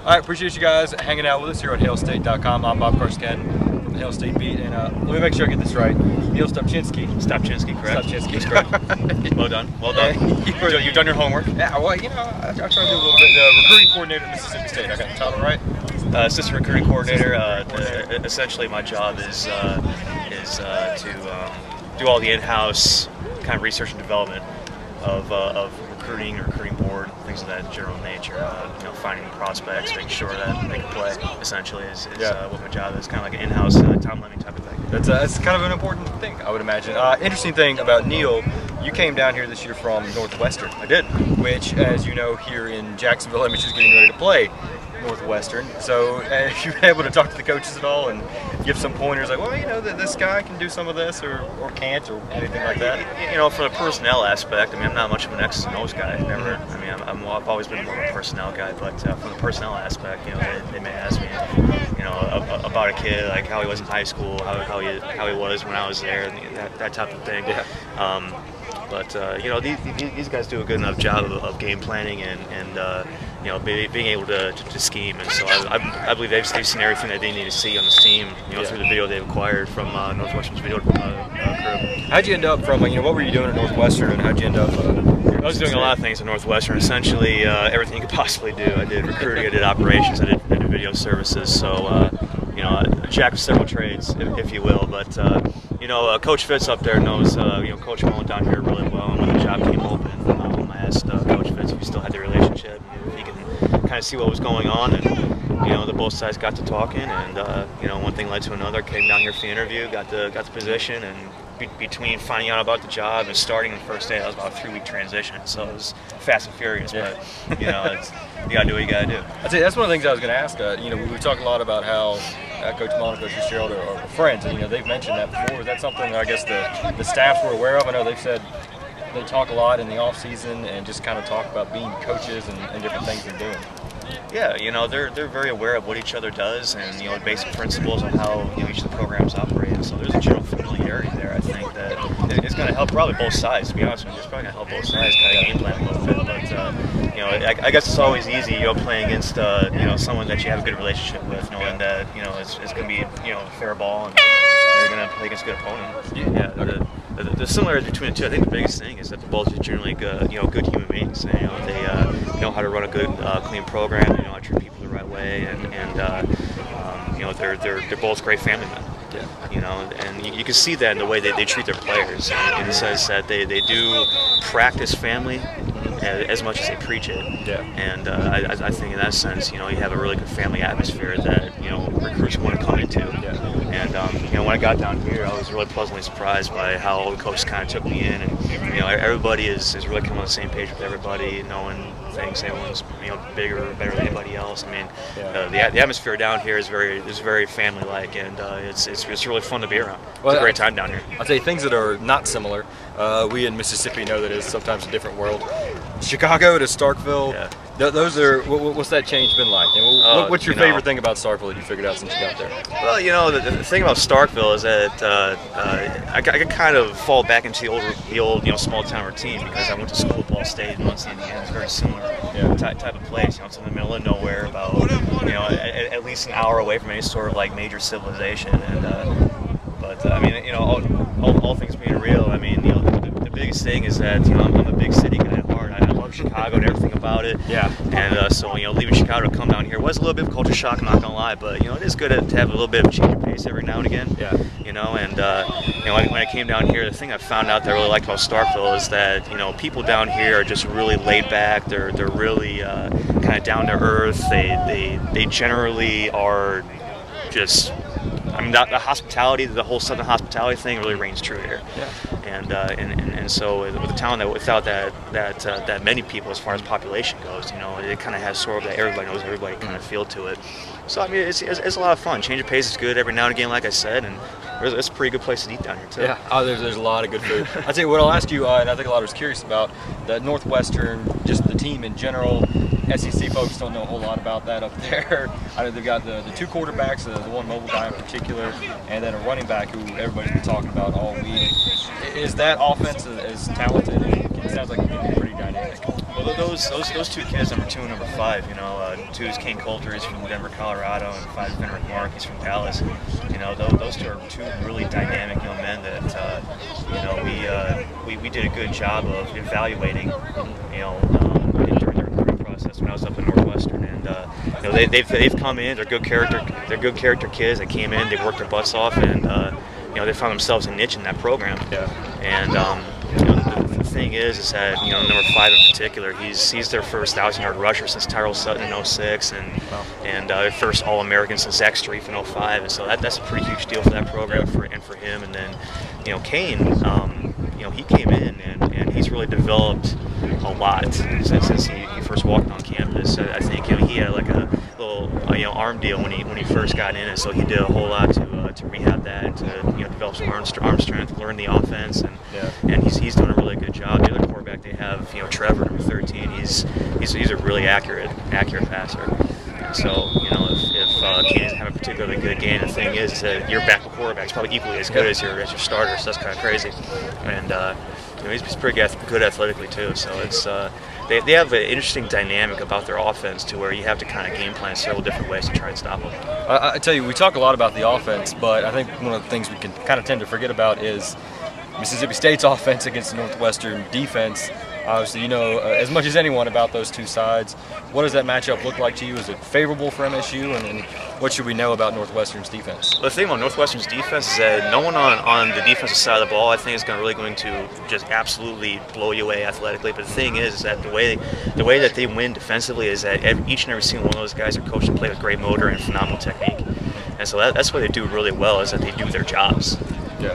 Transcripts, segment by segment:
All right, appreciate you guys hanging out with us here on HailState.com. I'm Bob Karsken from the HailStateBEAT, and let me make sure I get this right. Niel Stopczynski. Stopczynski, correct. Stopczynski, correct. Well done, well done. You've done your homework. Yeah, well, you know, I try to do a little bit. The recruiting coordinator at Mississippi State. I got the title right. Assistant recruiting coordinator. Essentially, my job is to do all the in-house kind of research and development of recruiting board, things of that general nature. You know, finding prospects, making sure that they can play. Essentially, is what my job is. Kind of like an in-house Tom Lemming type of thing. That's kind of an important thing, I would imagine. Interesting thing about Niel, you came down here this year from Northwestern. I did. Which, as you know, here in Jacksonville, Image is getting ready to play Northwestern. So have you been able to talk to the coaches at all and give some pointers like, well, you know, that this guy can do some of this or can't or anything like that? You know, from the personnel aspect, I mean, I'm not much of an X's and O's guy. Never. I mean, I've always been more of a personnel guy. But from the personnel aspect, you know, they may ask me, you know, about a kid, like how he was in high school, how he was when I was there, that type of thing. Yeah. But you know, these guys do a good enough job of game planning and you know, being able to scheme, and so I believe they've seen everything that they need to see on this team, you know, through the video they've acquired from Northwestern's video crew. How'd you end up from, you know, what were you doing at Northwestern, and how'd you end up? I was doing a lot of things at Northwestern, essentially everything you could possibly do. I did recruiting, I did operations, I did video services, so you know, a jack of several trades, if you will. But you know, Coach Fitz up there knows you know, Coach Mullen down here really well, and when the job came open, I asked Coach Fitz if he still had the relationship, if he can kind of see what was going on, and you know, both sides got to talking, and you know, one thing led to another. Came down here for the interview, got the position, and between finding out about the job and starting the first day, that was about a 3-week transition. So it was fast and furious, but you know, you gotta do what you gotta do. I'd say that's one of the things I was going to ask. You know, we talk a lot about how Coach Mullen and Coach Fitzgerald are friends, and you know, they've mentioned that before. Is that something I guess the staffs were aware of? I know they've said they talk a lot in the off season and just kind of talk about being coaches and different things they're doing. Yeah, you know, they're very aware of what each other does, and you know, basic principles of how, you know, each of the programs operate. And so there's a general familiarity there. I think that it's going to help probably both sides. To be honest with you, it's probably going to help both sides kind of game plan a little bit. But you know, I guess it's always easy, you know, playing against you know, someone that you have a good relationship with, knowing that, you know, it's going to be, you know, fair ball, and you're going to play against a good opponent. Yeah. The similarities between the two, I think the biggest thing is that they're both just generally good, you know, good human beings. You know, they know how to run a good, clean program. They know how to treat people the right way, and you know, they're both great family men. Yeah. You know, and you can see that in the way they treat their players, in the sense that they do practice family as much as they preach it. Yeah. And I think in that sense, you know, you have a really good family atmosphere that, you know, recruits want to come into. Yeah. And you know, when I got down here, I was really pleasantly surprised by how all the coaches kind of took me in, and you know, everybody is really coming on the same page with everybody, knowing things, everyone's, you know, bigger or better than anybody else. I mean, the atmosphere down here is very family-like, and it's really fun to be around. It's a great time down here. I'll tell you things that are not similar. We in Mississippi know that it's sometimes a different world. Chicago to Starkville. Yeah. Those are, what's that change been like? And what's your favorite thing about Starkville that you figured out since you got there? Well, you know, the thing about Starkville is that I kind of fall back into the old you know, small town routine, because I went to school at Ball State in Muncie, Indiana. It's very similar type of place. You know, it's in the middle of nowhere, about, you know, at least an hour away from any sort of like major civilization. And but I mean, you know, all things being real, I mean, you know, the biggest thing is that, you know, I'm a big city guy at heart. I love Chicago and everything about it. Yeah. And so, you know, leaving Chicago to come down here was a little bit of a culture shock, I'm not gonna lie, but you know, it is good to have a little bit of a change of pace every now and again. Yeah. You know, and you know, when I came down here, the thing I found out that I really liked about Starkville is that, you know, people down here are just really laid back. They're really kind of down to earth. They generally are just, I mean, the hospitality, the whole Southern hospitality thing really reigns true here. Yeah. And so with a town that without that many people as far as population goes, you know, it kind of has sort of that everybody knows everybody kind of feel to it. So I mean, it's a lot of fun. Change of pace is good every now and again, like I said, and it's a pretty good place to eat down here too. Yeah, there's a lot of good food. I'll tell you what I'll ask you, and I think a lot of us curious about the Northwestern, just the team in general. SEC folks don't know a whole lot about that up there. I know they've got the two quarterbacks, the one mobile guy in particular, and then a running back who everybody's been talking about all week. Is that offense as talented? It sounds like it can be pretty dynamic. Well, those two kids, number 2 and number 5, you know, 2 is Kane Coulter, he's from Denver, Colorado, and 5 is Benrick Mark, he's from Dallas. You know, those 2 are 2 really dynamic young men that, you know, we did a good job of evaluating, you know, during the recruiting process when I was up in Northwestern, and you know, they've come in, they're good character kids. They came in, they worked their butts off, and you know, they found themselves a niche in that program. Yeah. And you know, the thing is that, you know, number 5 in particular, he's their first 1,000-yard rusher since Tyrell Sutton in 06, and their first All-American since Zach Streif in 05, and so that's a pretty huge deal for that program for him. And then, you know, Kane, you know, he came in and he's really developed a lot since he first walked on campus. I think, you know, he had like a little you know, arm deal when he first got in, and so he did a whole lot to rehab that and to, you know, develop some arm strength, learn the offense, and he's done a really good job. The other quarterback they have, you know, Trevor, number 13, he's a really accurate passer. And so, you know, if Kane doesn't have a particularly good game, the thing is that your backup quarterback is probably equally as good as your starter, so that's kind of crazy. And you know, he's pretty good athletically too. So it's they have an interesting dynamic about their offense to where you have to kind of game plan several different ways to try and stop them. I tell you, we talk a lot about the offense, but I think one of the things we can kind of tend to forget about is Mississippi State's offense against the Northwestern defense. Obviously, you know as much as anyone about those two sides. What does that matchup look like to you? Is it favorable for MSU? And what should we know about Northwestern's defense? Well, the thing about Northwestern's defense is that no one on the defensive side of the ball, I think, is really going to just absolutely blow you away athletically. But the thing is that the way that they win defensively is that each and every single one of those guys are coached to play with great motor and phenomenal technique. And so that's what they do really well, is that they do their jobs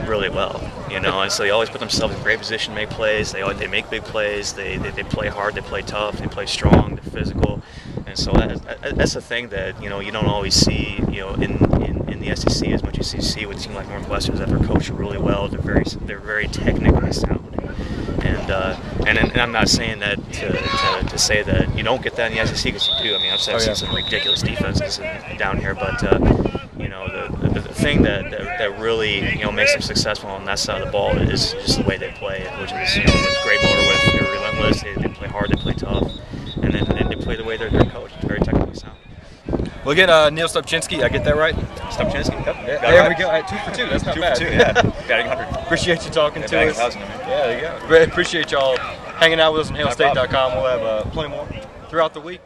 really well. You know, and so they always put themselves in great position to make plays. They make big plays. They play hard. They play tough. They play strong. They're physical. And so that's the thing that, you know, you don't always see, you know, in the SEC as much as you see with a team like Northwestern, is that they're coached really well. They're very technically sound. And I'm not saying that to say that you don't get that in the SEC, because you do. I mean, I've seen some ridiculous defenses down here, but you know, the thing that really, you know, makes them successful on that side of the ball is just the way they play, which is, you know, with great motor, they're relentless, they play hard, they play tough, and then they play the way they're coached. It's very technically sound. Well, again, Niel Stopczynski, I get that right? Stopczynski, yep. Yeah, there we go. 2 for 2. That's not bad. 2 for 2, yeah. Batting 100. Appreciate you talking to us. Yeah, there you go. Appreciate y'all hanging out with us on HailState.com. We'll have plenty more throughout the week.